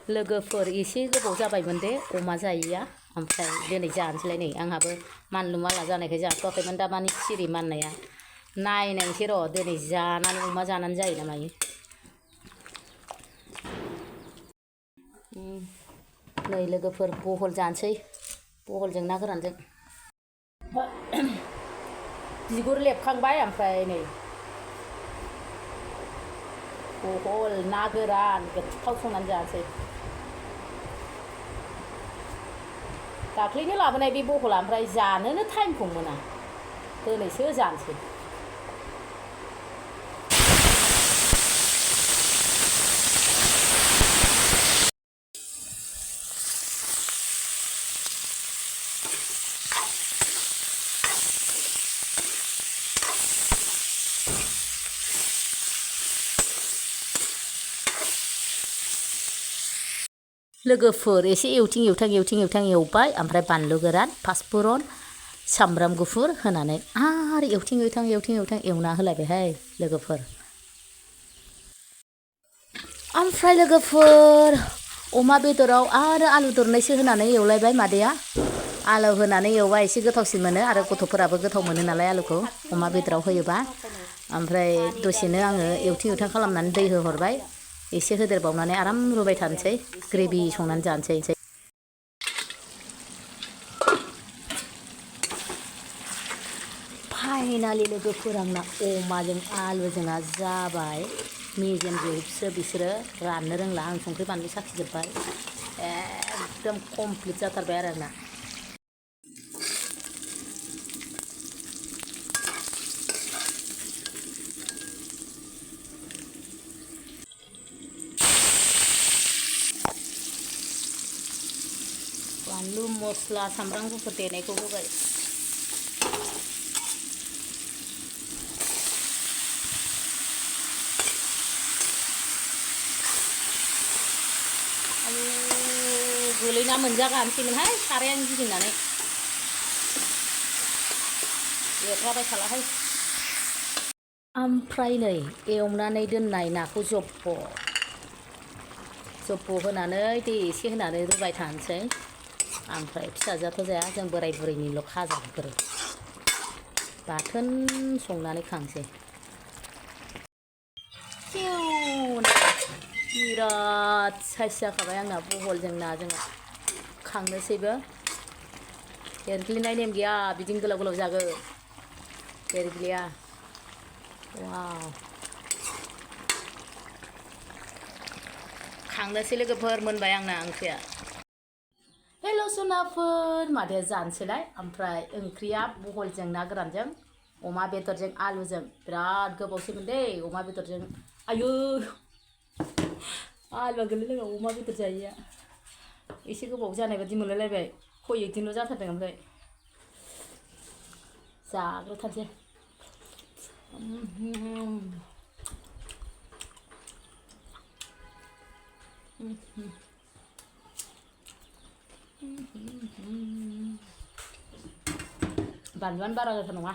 लोगोफोर एसे गोबाव जाबायमोन दे अमा जायैया ओमफ्राय दिनै जानोसैलाय नै आंहाबो मानलु मानला जानायखाय जाथ'वाखैमोन दा मानि सिरि माननाया नायनायसै र' दिनै जानानै अमा जानानै जायो ना मायो नै लोगोफोर बहल जानोसै बहलजों ना गोरानजों बिगुर लेबखांबाय ओमफ्राय नै बहल ना गोरान गोथाव संनानै जानोसै दाख्लैनो लाबोनाय बे बहला ओमफ्राय जानोनो टाइमखौ मोना दिनैसो जानोसै लोगोफोर एसे एवथिं एवबाय ओमफ्राय बानलु गोरान पासफुरन सामब्राम गुफुर होनानै आरो एवथिं एवना होलायबायहाय लोगोफोर ओमफ्राय लोगोफोर अमा बेदराव आरो आलु दरनैसो होनानै एवलायबाय मादैया आलु होनानै एवबा एसे गोथावसिन मोनो आरो गथ'फोराबो गोथाव मोनो नालाय आलुखौ अमा बेदराव होयोबा ओमफ्राय दसेनो आङो एवथिं खालामनानै दै होहरबाय एसे होदेरबावनानै आराम रुबाय थानोसै ग्रेभि संनानै जानोसै फाइनालि लोगोफोर आंना अमाजों आलुजोंआ जाबाय मेजेम जोबसो बिसोरो राननो रोंला आं संख्रि बानलु साखिजोब्बाय एकदम कमप्लिट जाथारबाय आरो आंना बानलु मस्ला सामब्राम गुफुर देनायखौ होबाय गोलैना मोनजागानोसैमोनहाय सारायानो गिदिंनानै एरलाबाय थालाहाय ओमफ्राय नै एवनानै दोननाय नाखौ जब्ब' होनानै दै एसे होनानै रुबाय थानोसै ओमफ्राय फिसाजोआथ' जाया जों बोराय बुरैनिल' खाजा बेफोरो बाथोन संनानै खांसै बिराद साइज जाखाबाय आंना बहलजों नाजों खांनोसैबो एरग्लिनाय नेम गैया बिदिनो गोलाव जागोन एरग्लिया वाव खांनोसै लोगोफोर मोनबाय आंना ओंख्रिया हेल' सोनाफोर मादैया जानोसैलाय ओमफ्राय ओंख्रिया बहलजों ना गोरानजों अमा बेदरजों आलुजों बिराद गोबावसैमोन दे अमा बेदरजों आयु आलुआ गोलैलायबाय अमा बेदर जायैया एसे गोबाव जानाय बायदि मोनलायलायबाय खयदिनल' जाथारदों ओमफ्राय जाग्रोथारसै बानलुआनो बारा गोथाव नङा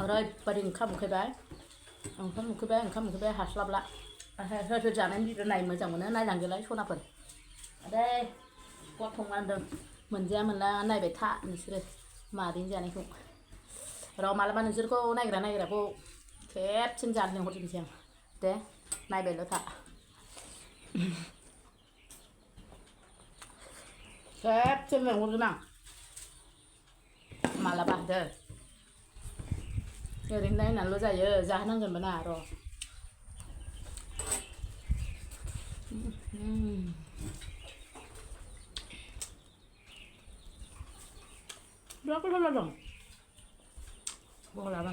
ओरैबायदि ओंखाम उखैबाय हास्लाबला सोर जानायनि भिडिअ नायनो मोजां मोनो नायलांदोलाय सनाफोर आदै गथ' मानदों मोनजाया मोनला नायबाय था नोंसोरो मादैनि जानायखौ र' मालाबा नोंसोरखौ नायग्राखौ खेबसेनो जानो लिंहरजोबनोसै आं दे नायबायल' था खेबसेनो लिंहरगोन आं मालाबा दे ओरैनो नायनानैल' जायो जाहोनांगोनबो ना र' बिराद गोथाव जादों बहलाबो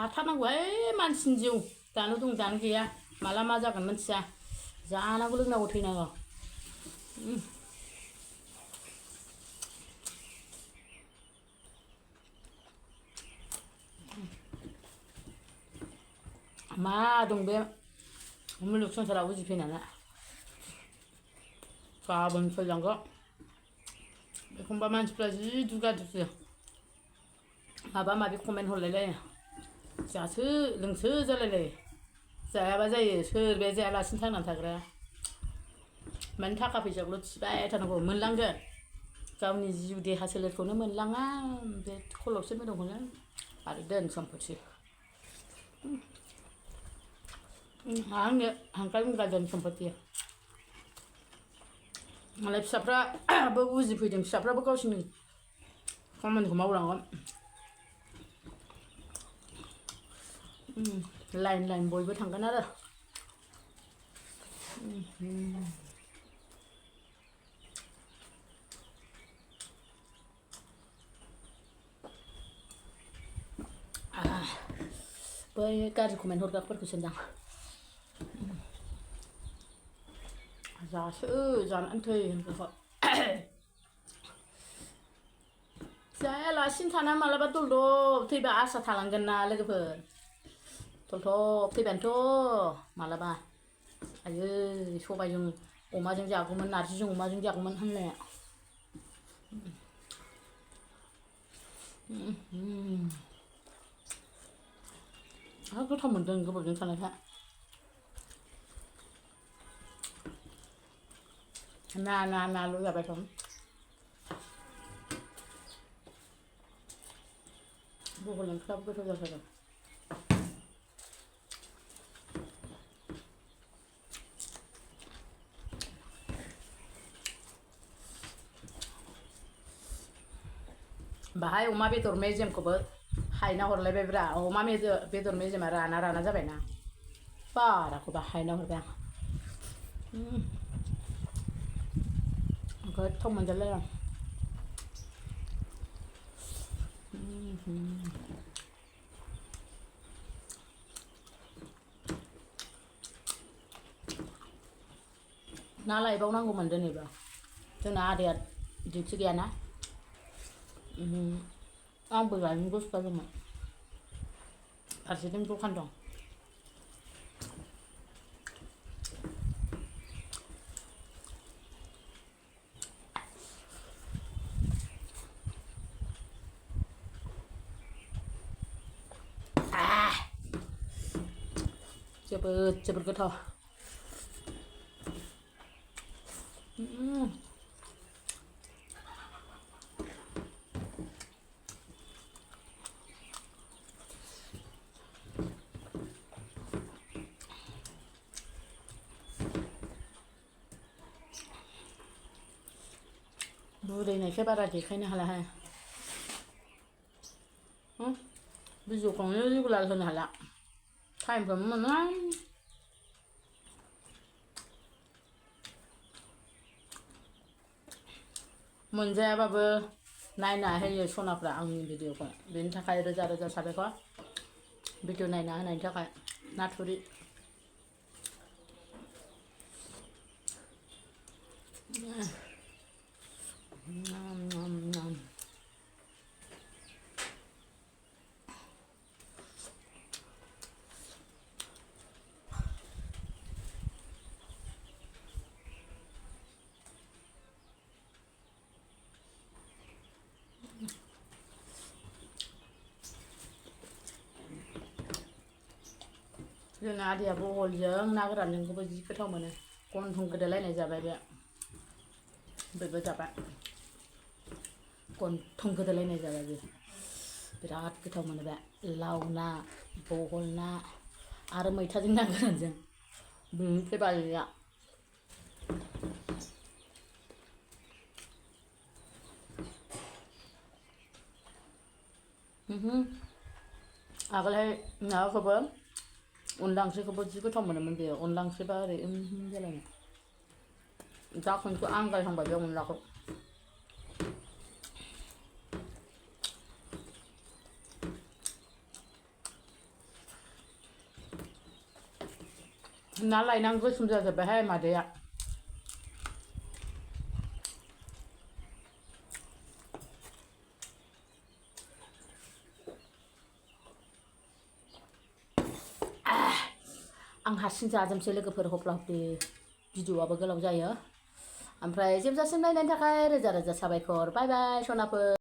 जाथारनांगौहाय मानसिनि जिउ दानो दं दानो गैया माला मा जागोन मिथिया जानांगौ लोंनांगौ थैनांगौ मा दं बे मुलुग संसाराव उजिफैनानै गाबोन फैलांगौ एखमबा मानसिफ्रा जि दुगा दुगि माबा माबि कमेन्ट हरलायलायो जासो लोंसो जालायलायो जायाबा जायो सोर बे जायालासिनो थांनानै थाग्राया माने थाखा फैसाखौल' थिबाय थानांगौ मोनलांगोन गावनि जिउ देहा सोलेरखौनो मोनलाङा बे खलबसे मोदोमखौनो आरो धोन सम्पति आंनो हांगार मुंगा धोन सम्पति मालाय फिसाफ्राबो बुजिफैदों फिसाफ्राबो गावसिनि खामानिखौ मावलांगोन लाइन लाइन बयबो थांगोन आरो बै गाज्रि कमेन्ट हरग्राफोरखौसो होनदां जासो जानानै थै होनग्राखौ जायालासिनो थाना मालाबा दलदब थैबा आसा थालांगोन ना लोगोफोर दलदब थैबानोथ' मालाबा आयै सबायजों अमाजों जागौमोन नारजिजों अमाजों जागौमोन होननाया गोथाव मोनदों गोबावजों थानायखाय नाल' जाबाय दं बहल ओंख्रियाबो गोथाव जाथारदों बाहाय अमा बेदर मेजेमखौबो हायना हरलायबायब्रा अमा बेदर मेजेमा राना जाबायना बाराखौबा हायना हरबाय आं गोथाव मोनजालायदां ना लायबावनांगौमोन दिनैबो जोंना आदैया डिउटि गैयाना आंबो लायनो गोसो जादोंमोन फारसेथिं दखान दं जोबोद गोथाव बुरैनायखाय बारा देखायनो हालाहाय भिडिअखौनो रेगुलार होनो हाला टाइमखौनो मोना मोनजायाबाबो नायना होयो सनाफ्रा आंनि भिडिअखौ बेनि थाखाय रोजा रोजा साबायखर भिडिअ नायना होनायनि थाखाय नाथुरि जोंना आदैया बहलजों ना गोरानजोंखौबो जि गोथाव मोनो गन्थं गोदोलायनाय जाबाय बे बेबो जाबाय गन्थं गोदोलायनाय जाबाय बे बिराद गोथाव मोनो बे लाव ना बहल ना आरो मैथाजों ना गोरानजों बेनिफ्राय बालिया आगोलहाय माबाखौबो अनला ओंख्रिखौबो जि गोथाव मोनोमोन बेयो अनला ओंख्रिबा ओरै जालायनाय दा खनसे आंगायहांबाय बे अनलाखौ ना लायनांगौ गोसोम जाजोब्बायहाय मादैया आं हारसिं जाजोबसै लोगोफोर हफ्ला हफ्लि भिडिअआबो गोलाव जायो ओमफ्राय जोबजासिम नायनायनि थाखाय रोजा रोजा साबायखर बाय बाय सनाफोर